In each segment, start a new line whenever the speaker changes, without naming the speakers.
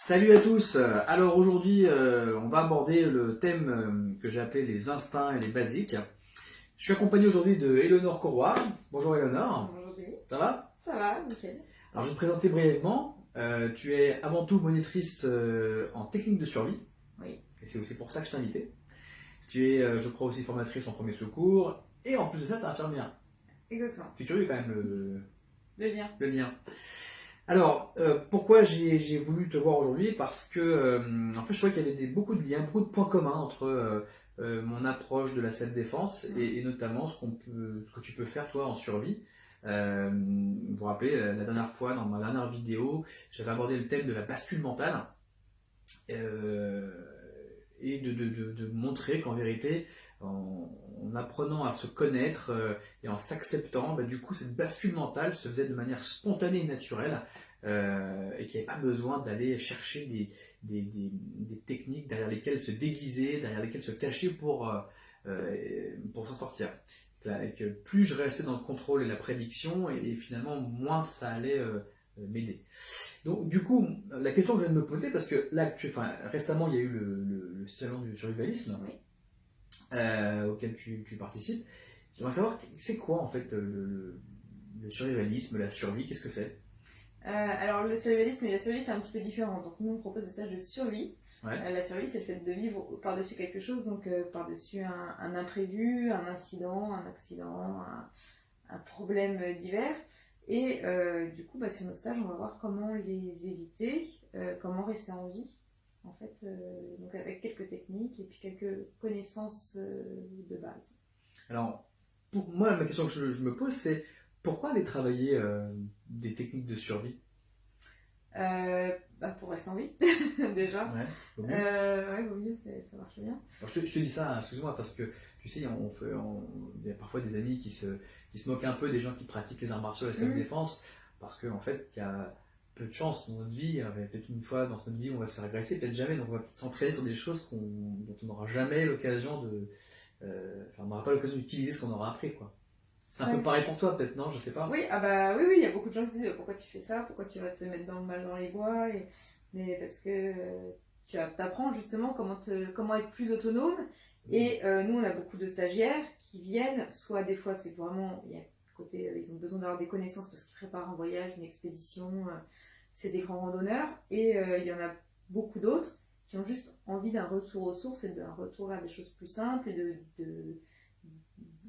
Salut à tous. Alors aujourd'hui, on va aborder le thème que j'ai appelé les instincts et les basiques. Je suis accompagné aujourd'hui de Éléonore Corroy. Bonjour Éléonore.
Bonjour Jimmy.
Ça va?
Ça va, nickel.
Alors je vais te présenter brièvement. Tu es avant tout monitrice en technique de survie.
Oui.
Et c'est aussi pour ça que je t'ai invité. Tu es, je crois, aussi formatrice en premier secours. Et en plus de ça, tu es infirmière.
Exactement.
C'est curieux quand même
Le lien.
le lien. Alors, pourquoi j'ai voulu te voir aujourd'hui? Parce que, en fait, je trouvais qu'il y avait beaucoup de liens, beaucoup de points communs entre mon approche de la self-défense et notamment ce que tu peux faire toi en survie. Vous vous rappelez, la dernière fois, dans ma dernière vidéo, j'avais abordé le thème de la bascule mentale et de montrer qu'en vérité, en apprenant à se connaître et en s'acceptant, du coup cette bascule mentale se faisait de manière spontanée et naturelle et qu'il n'y avait pas besoin d'aller chercher des techniques derrière lesquelles se déguiser, derrière lesquelles se cacher pour s'en sortir. Et que plus je restais dans le contrôle et la prédiction, et finalement moins ça allait m'aider. Donc du coup, la question que je viens de me poser, parce que là, récemment il y a eu le salon du survivalisme,
Oui.
auquel tu participes. J'aimerais savoir, c'est quoi en fait le survivalisme, la survie, qu'est-ce que c'est?
Alors le survivalisme et la survie c'est un petit peu différent. Donc nous on propose des stages de survie.
Ouais.
La survie c'est le fait de vivre par-dessus quelque chose, donc par-dessus un imprévu, un incident, un accident, un problème divers. Et du coup sur nos stages on va voir comment les éviter, comment rester en vie. En fait, donc avec quelques techniques et puis quelques connaissances de base.
Alors, pour moi, la question que je me pose, c'est pourquoi aller travailler des techniques de survie?
Pour rester en vie, déjà.
Ouais, vaut mieux.
Ouais, vaut mieux, ça marche bien.
Alors, je te dis ça, excuse-moi, parce que tu sais, il y a parfois des amis qui se moquent un peu des gens qui pratiquent les arts martiaux et la self-défense, parce qu'en fait, il y a peu de chance dans notre vie. Il y a peut-être une fois dans notre vie où on va se faire agresser, peut-être jamais, donc on va peut-être s'entraîner sur des choses dont on n'aura jamais l'occasion de. On n'aura pas l'occasion d'utiliser ce qu'on aura appris, quoi. C'est un peu pareil pour toi, peut-être, non? Je sais pas.
Oui, oui, il y a beaucoup de gens qui disent pourquoi tu fais ça, pourquoi tu vas te mettre dans le mal dans les bois, mais parce que tu apprends justement comment être plus autonome. Et nous, on a beaucoup de stagiaires qui viennent, soit des fois, c'est vraiment, il y a côté, ils ont besoin d'avoir des connaissances parce qu'ils préparent un voyage, une expédition, c'est des grands randonneurs, et il y en a beaucoup d'autres qui ont juste envie d'un retour aux sources et d'un retour vers des choses plus simples et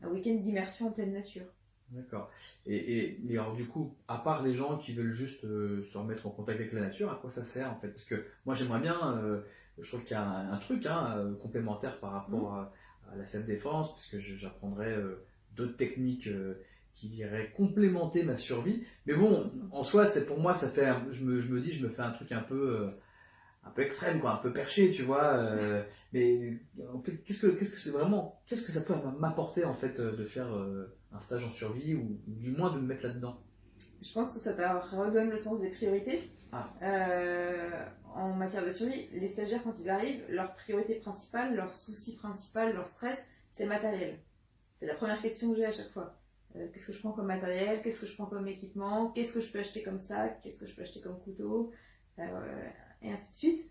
un week-end d'immersion en pleine nature.
D'accord. Mais alors du coup, à part les gens qui veulent juste se remettre en contact avec la nature, à quoi ça sert en fait? Parce que moi j'aimerais bien, je trouve qu'il y a un truc complémentaire par rapport à la self-défense, puisque j'apprendrais d'autres techniques qui viendraient complémenter ma survie. Mais bon, en soi, pour moi, ça fait, je me dis, je me fais un truc un peu extrême, quoi, un peu perché, tu vois. Mais en fait, qu'est-ce que c'est vraiment, qu'est-ce que ça peut m'apporter en fait de faire un stage en survie ou du moins de me mettre là-dedans?
Je pense que ça te redonne le sens des priorités.
Ah.
En matière de survie, les stagiaires quand ils arrivent, leur priorité principale, leur souci principal, leur stress, c'est le matériel. C'est la première question que j'ai à chaque fois. Qu'est-ce que je prends comme matériel? Qu'est-ce que je prends comme équipement? Qu'est-ce que je peux acheter comme sac? Qu'est-ce que je peux acheter comme couteau? Et ainsi de suite.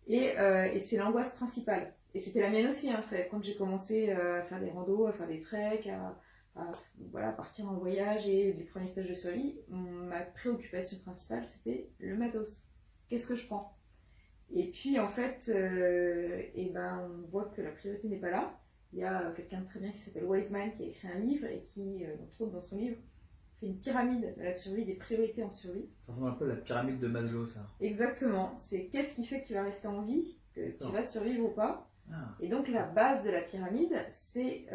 Et c'est l'angoisse principale. Et c'était la mienne aussi, c'est quand j'ai commencé à faire des randos, à faire des treks, à partir en voyage et du premier stage de survie, ma préoccupation principale c'était le matos. Qu'est-ce que je prends? Et puis en fait, on voit que la priorité n'est pas là. Il y a quelqu'un de très bien qui s'appelle Wiseman qui a écrit un livre et qui, entre autres dans son livre, fait une pyramide de la survie, des priorités en survie.
Ça ressemble un peu à la pyramide de Maslow, ça.
Exactement. C'est qu'est-ce qui fait que tu vas rester en vie, que tu vas survivre ou pas.
Ah.
Et donc la base de la pyramide, c'est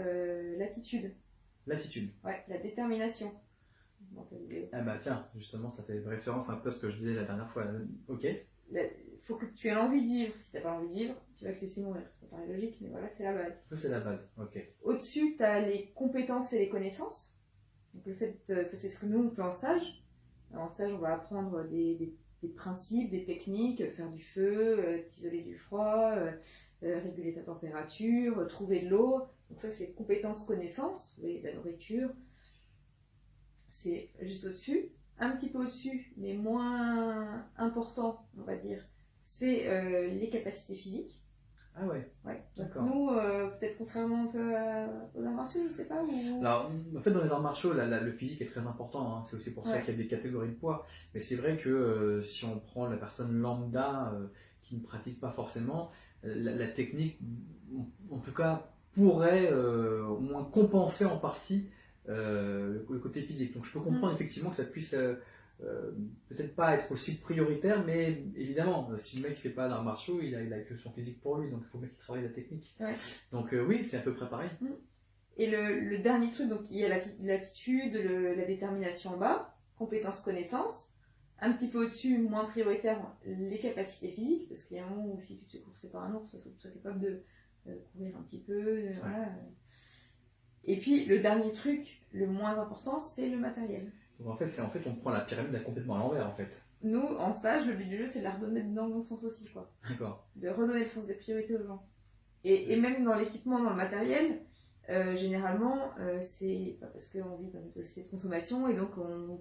l'attitude.
L'attitude.
Ouais, la détermination.
Ah bah tiens, justement, ça fait référence un peu à ce que je disais la dernière fois. Ok.
Il faut que tu aies l'envie de vivre. Si tu n'as pas envie de vivre, tu vas te laisser mourir. Ça paraît logique, mais voilà, c'est la base.
Ça, c'est la base, ok.
Au-dessus, tu as les compétences et les connaissances. Donc le fait, ça c'est ce que nous on fait en stage. En stage, on va apprendre des principes, des techniques, faire du feu, t'isoler du froid, réguler ta température, trouver de l'eau. Donc ça c'est compétences, connaissances, trouver de la nourriture. C'est juste au-dessus. Un petit peu au-dessus, mais moins important, on va dire, c'est les capacités physiques.
Ah ouais.
Ouais. Donc
D'accord.
nous, peut-être contrairement un peu aux arts martiaux, je sais pas.
Alors, en fait, dans les arts martiaux, le physique est très important, hein. C'est aussi pour ça
Ouais.
qu'il y a des catégories de poids. Mais c'est vrai que si on prend la personne lambda qui ne pratique pas forcément, la technique, en tout cas, pourrait au moins compenser en partie le côté physique. Donc, je peux comprendre effectivement que ça puisse peut-être pas être aussi prioritaire, mais évidemment, si le mec ne fait pas d'arts martiaux, il a que son physique pour lui, donc il faut bien qu'il travaille la technique.
Ouais.
Donc, oui, c'est à peu près pareil.
Et le dernier truc, donc il y a l'attitude, la détermination en bas, compétences, connaissances. Un petit peu au-dessus, moins prioritaire, les capacités physiques, parce qu'il y a un moment où si tu te fais courser par un ours, il faut que tu sois capable de courir un petit peu. Voilà. Et puis le dernier truc, le moins important, c'est le matériel.
Donc en fait, on prend la pyramide complètement à l'envers en fait.
Nous, en stage, le but du jeu, c'est de la redonner dans le bon sens aussi, quoi.
D'accord.
De redonner le sens des priorités aux gens. Et même dans l'équipement, dans le matériel, généralement, c'est pas parce qu'on vit dans une société de consommation et donc on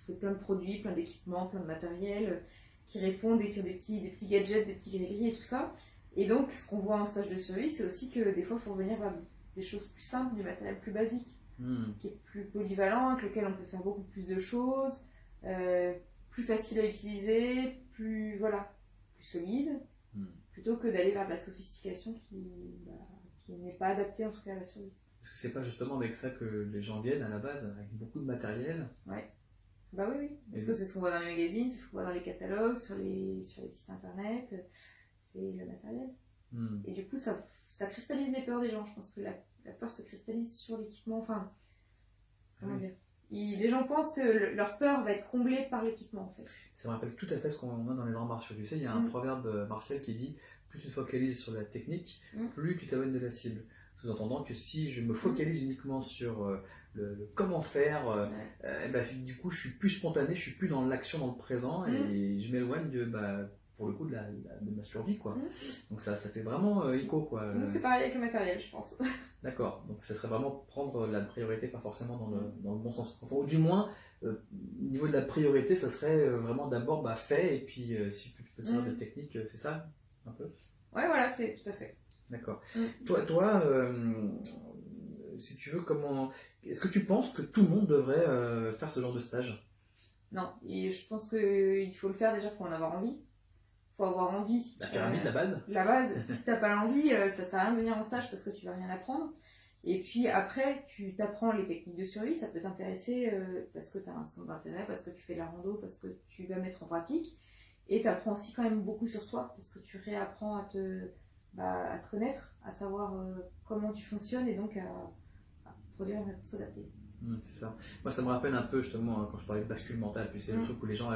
fait plein de produits, plein d'équipements, plein de matériel qui répondent et qui ont des petits gadgets, des petits gris-gris et tout ça. Et donc, ce qu'on voit en stage de survie, c'est aussi que des fois, il faut revenir vers des choses plus simples, du matériel plus basique, qui est plus polyvalent, avec lequel on peut faire beaucoup plus de choses, plus facile à utiliser, plus solide, plutôt que d'aller vers de la sophistication qui n'est pas adaptée en tout cas à la survie.
Est-ce que c'est pas justement avec ça que les gens viennent à la base, avec beaucoup de matériel?
Ouais. Bah oui. Parce que c'est ce qu'on voit dans les magazines, c'est ce qu'on voit dans les catalogues, sur les sites internet, c'est le matériel. Et du coup, ça cristallise les peurs des gens. Je pense que la peur se cristallise sur l'équipement. Enfin, comment dire, les gens pensent que leur peur va être comblée par l'équipement en fait.
Ça me rappelle tout à fait ce qu'on a dans les arts martiaux. Tu sais, il y a un proverbe martial qui dit plus tu te focalises sur la technique, plus tu t'éloignes de la cible. Sous-entendant que si je me focalise uniquement sur le comment faire, du coup je suis plus spontané, je suis plus dans l'action, dans le présent et je m'éloigne pour le coup de ma survie quoi. Donc ça fait vraiment écho quoi.
Nous c'est pareil avec le matériel je pense.
D'accord, donc ça serait vraiment prendre la priorité, pas forcément dans le bon sens. Enfin, ou du moins, au niveau de la priorité, ça serait vraiment d'abord fait, et puis si tu peux te servir de technique, c'est ça un peu?
Ouais, voilà, c'est tout à fait.
D'accord. Toi si tu veux, est-ce que tu penses que tout le monde devrait faire ce genre de stage?
Non, et je pense qu'il faut le faire déjà, il faut en avoir envie. Faut avoir envie.
La pyramide, la base?
La base, si t'as pas l'envie, ça sert à rien de venir en stage parce que tu vas rien apprendre. Et puis après, tu t'apprends les techniques de survie, ça peut t'intéresser parce que tu as un centre d'intérêt, parce que tu fais de la rando, parce que tu vas mettre en pratique. Et tu apprends aussi quand même beaucoup sur toi, parce que tu réapprends à te connaître, à savoir comment tu fonctionnes et donc à produire une réponse adaptée.
C'est ça. Moi, ça me rappelle un peu justement quand je parlais de bascule mentale, puis c'est le truc où les gens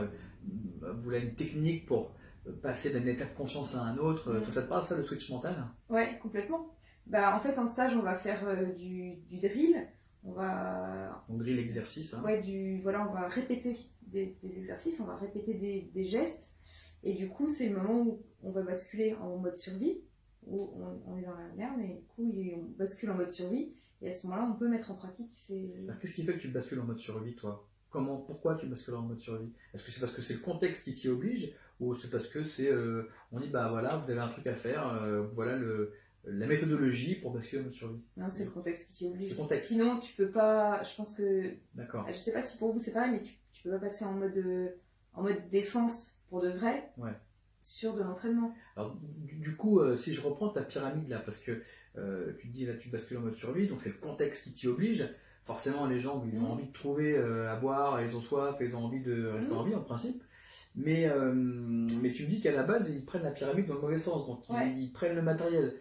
voulaient une technique pour passer d'un état de conscience à un autre. Ça te parle ça, le switch mental?
Ouais, complètement. En fait, en stage, on va faire du drill. On
drill exercice. Hein.
Ouais, on va répéter des exercices, on va répéter des gestes. Et du coup, c'est le moment où on va basculer en mode survie, où on est dans la merde, mais du coup, on bascule en mode survie. Et à ce moment-là, on peut mettre en pratique.
Qu'est-ce qui fait que tu bascules en mode survie, toi? Pourquoi tu bascules en mode survie? Est-ce que c'est parce que c'est le contexte qui t'y oblige, ou c'est parce que on dit voilà, vous avez un truc à faire, voilà la méthodologie pour basculer en mode survie?
Non, c'est le contexte qui t'y oblige.
Le contexte.
Sinon, tu peux pas. Je pense que.
D'accord.
Je sais pas si pour vous c'est pareil, mais tu peux pas passer en mode défense pour de vrai.
Ouais.
Sur de l'entraînement.
Alors, du coup, si je reprends ta pyramide là, parce que tu te dis là, tu bascules en mode survie, donc c'est le contexte qui t'y oblige. Forcément, les gens, ils ont envie de trouver à boire, ils ont soif, ils ont envie de rester en vie en principe. Mais tu me dis qu'à la base, ils prennent la pyramide dans le mauvais sens, donc ils prennent le matériel.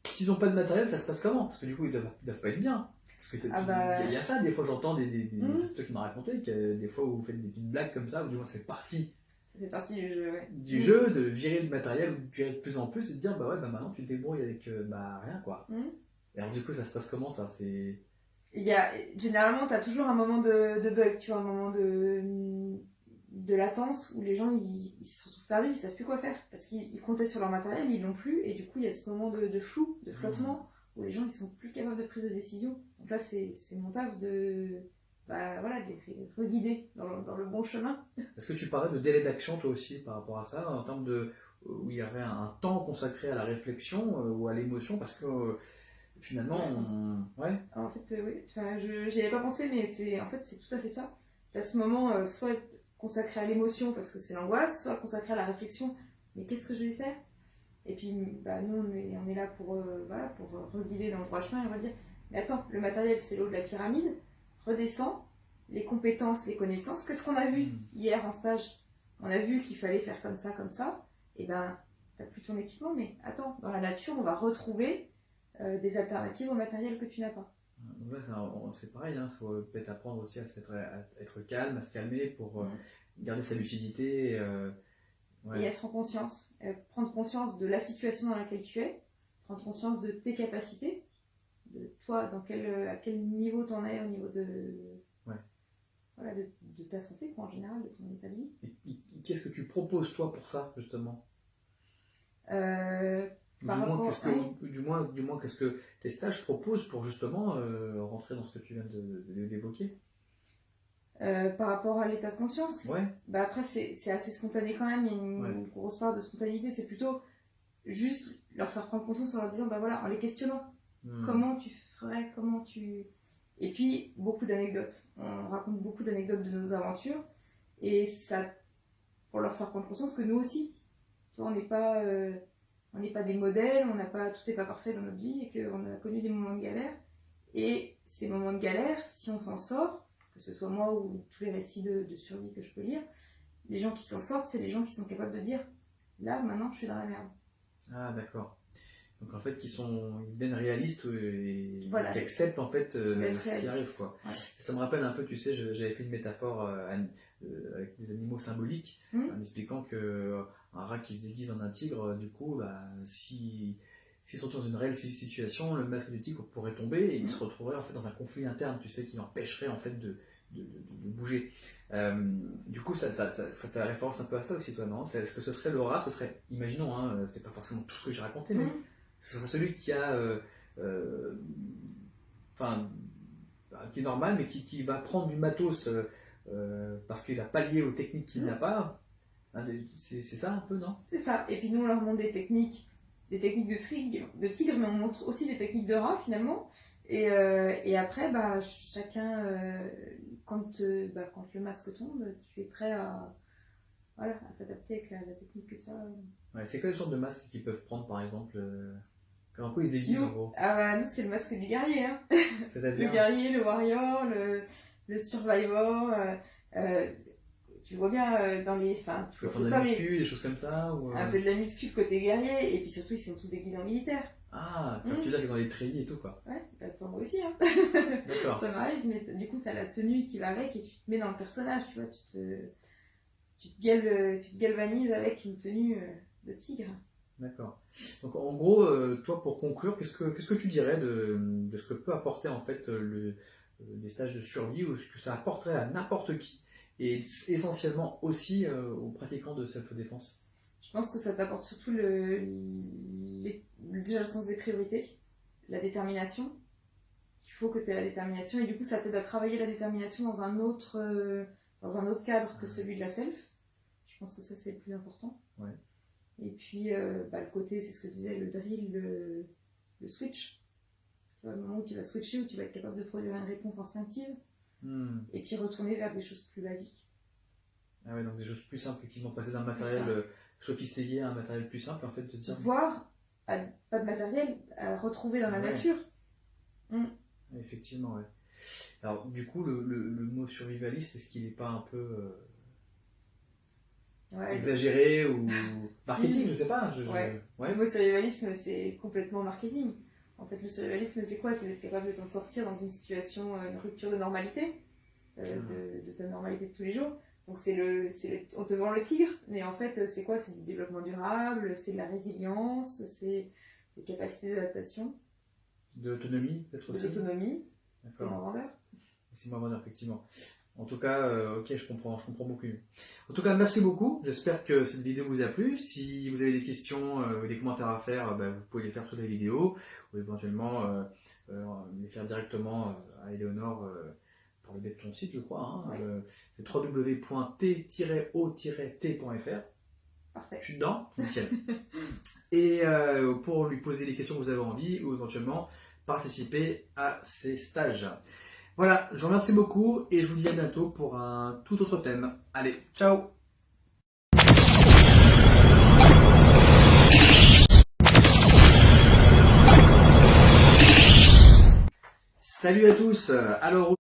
S'ils n'ont pas de matériel, ça se passe comment? Parce que du coup, ils doivent pas être bien. Parce que il y a ça, des fois j'entends c'est toi qui m'as raconté, que des fois où vous faites des petites blagues comme ça, ou du moins ça fait partie.
Ça fait partie du jeu, ouais.
Du jeu, de virer le matériel, ou de virer de plus en plus, et de dire maintenant tu te débrouilles avec rien quoi. Et alors du coup, ça se passe comment ça?
Généralement, tu as toujours un moment de bug, tu vois, un moment de latence où les gens ils se retrouvent perdus, ils savent plus quoi faire parce qu'ils comptaient sur leur matériel, ils l'ont plus, et du coup il y a ce moment de flou, de flottement où les gens ils sont plus capables de prise de décision. Donc là c'est mon taf de voilà, de les reguider dans le bon chemin.
Est-ce que tu parlais de délai d'action toi aussi par rapport à ça, en termes de où il y avait un temps consacré à la réflexion ou à l'émotion, parce que finalement, ouais.
Alors, en fait, oui, enfin, j'y avais pas pensé, mais en fait, c'est tout à fait ça. Tu as ce moment soit consacré à l'émotion parce que c'est l'angoisse, soit consacré à la réflexion, mais qu'est-ce que je vais faire? Et puis, nous, on est là pour, voilà, pour reguider dans le droit chemin et on va dire, mais attends, le matériel, c'est l'eau de la pyramide, redescends, les compétences, les connaissances, qu'est-ce qu'on a vu hier en stage? On a vu qu'il fallait faire comme ça, et t'as plus ton équipement, mais attends, dans la nature, on va retrouver des alternatives au matériel que tu n'as pas.
Donc là, c'est pareil, il faut peut-être apprendre aussi à être calme, à se calmer pour garder sa lucidité.
Et être en conscience, prendre conscience de la situation dans laquelle tu es, prendre conscience de tes capacités, de toi, à quel niveau tu en es au niveau voilà, de ta santé, quoi, en général, de ton état de vie.
Et qu'est-ce que tu proposes, toi, pour ça, justement du moins, qu'est-ce que tes stages proposent pour justement rentrer dans ce que tu viens d'évoquer
par rapport à l'état de conscience.
Ouais.
Après, c'est assez spontané quand même, il y a une grosse part de spontanéité, c'est plutôt juste leur faire prendre conscience en leur disant, voilà, en les questionnant. Comment tu ferais, Et puis, beaucoup d'anecdotes. On raconte beaucoup d'anecdotes de nos aventures, et ça, pour leur faire prendre conscience que nous aussi, tu vois, on n'est pas des modèles, tout n'est pas parfait dans notre vie, et qu'on a connu des moments de galère. Et ces moments de galère, si on s'en sort, que ce soit moi ou tous les récits de survie que je peux lire, les gens qui s'en sortent, c'est les gens qui sont capables de dire là, maintenant, je suis dans la merde.
Ah, d'accord. Donc en fait, qui sont bien réalistes et
voilà.
Qui acceptent en fait ce qui arrive, quoi.
Ouais.
Ça me rappelle un peu, tu sais, j'avais fait une métaphore avec des animaux symboliques, en expliquant que un rat qui se déguise en un tigre, du coup, s'ils sont dans une réelle situation, le masque du tigre pourrait tomber et il se retrouverait en fait dans un conflit interne, tu sais, qui l'empêcherait en fait de bouger. Du coup, ça fait référence un peu à ça aussi, toi, non? Est-ce que ce serait le rat, imaginons, hein, c'est pas forcément tout ce que j'ai raconté, mais ce serait celui qui a, qui est normal, mais qui va prendre du matos parce qu'il a pallié aux techniques qu'il n'a pas. C'est ça un peu, non? C'est
ça. Et puis nous, on leur montre des techniques de tigre, mais on montre aussi des techniques de rat finalement. Et après, chacun, quand le masque tombe, tu es prêt à t'adapter avec la technique que tu as.
Ouais, c'est quel genre de masque qu'ils peuvent prendre, par exemple en quoi ils se déguisent, en gros?
Nous, c'est le masque du guerrier. Hein.
C'est-à-dire
le guerrier, le warrior, le survivor. Tu vois bien dans les.
Tu peux faire de la muscu, des choses comme ça
Un peu de la muscu côté guerrier, et puis surtout, ils sont tous déguisés en militaire.
Ah, ça veut dire qu'ils ont des treillis et tout, quoi.
Ouais, moi aussi. Hein.
D'accord.
Ça m'arrive, mais du coup, tu as la tenue qui va avec et tu te mets dans le personnage, tu vois. Tu te galvanises avec une tenue de tigre.
D'accord. Donc en gros, toi, pour conclure, qu'est-ce que tu dirais de ce que peut apporter en fait les stages de survie, ou ce que ça apporterait à n'importe qui, et essentiellement aussi aux pratiquants de self-défense?
Je pense que ça t'apporte surtout déjà le sens des priorités, la détermination. Il faut que tu aies la détermination, et du coup ça t'aide à travailler la détermination dans un autre cadre que celui de la self. Je pense que ça c'est le plus important.
Ouais.
Et puis le côté, c'est ce que je disais, le drill, le switch. Tu vois, le moment où tu vas switcher, où tu vas être capable de produire une réponse instinctive, et puis retourner vers des choses plus basiques.
Ah ouais, donc des choses plus simples, effectivement, passer d'un matériel sophistiqué à un matériel plus simple, en fait, de se dire...
Voire, pas de matériel, à retrouver dans la nature.
Effectivement, ouais. Alors, du coup, le mot survivaliste, est-ce qu'il n'est pas un peu exagéré ou marketing, je sais pas.
Le mot survivalisme, c'est complètement marketing. En fait, le survivalisme, c'est quoi? C'est d'être capable de t'en sortir dans une situation, une rupture de normalité, de ta normalité de tous les jours. Donc on te vend le tigre, mais en fait, c'est quoi? C'est du développement durable, c'est de la résilience, c'est des capacités d'adaptation.
De l'autonomie, peut-être aussi.
De l'autonomie, c'est moins vendeur.
C'est moins vendeur, effectivement. En tout cas, ok, je comprends beaucoup mieux. En tout cas, merci beaucoup. J'espère que cette vidéo vous a plu. Si vous avez des questions ou des commentaires à faire, vous pouvez les faire sur la vidéo, ou éventuellement les faire directement à Éléonore par le biais de ton site, je crois. Hein.
Ouais.
C'est www.t-o-t.fr.
Parfait.
Je suis dedans, nickel. Et pour lui poser les questions que vous avez envie ou éventuellement participer à ces stages. Voilà, je vous remercie beaucoup et je vous dis à bientôt pour un tout autre thème. Allez, ciao! Salut à tous. Alors